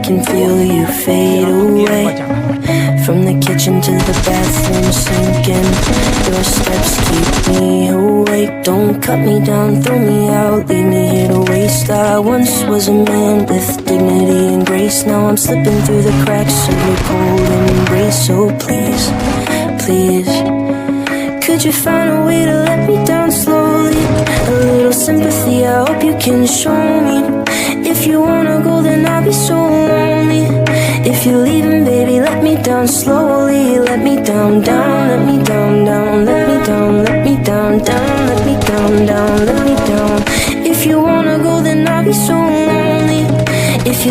can feel you fade away. From the kitchen to the bathroom sinking, your steps keep me awake. Don't cut me down, throw me out, leave me here to waste. I once was a man with dignity and grace. Now I'm slipping through the cracks of your cold embrace. So please, please, could you find a way to let me down slowly? A little sympathy, I hope you can show me. If you wanna go, then I'll be so lonely. If you're leaving, baby, let me down slowly. Let me down, down, let me down, down, let me down, let me down, down, let me down, down, let me down. If you wanna go, then I'll be so lonely.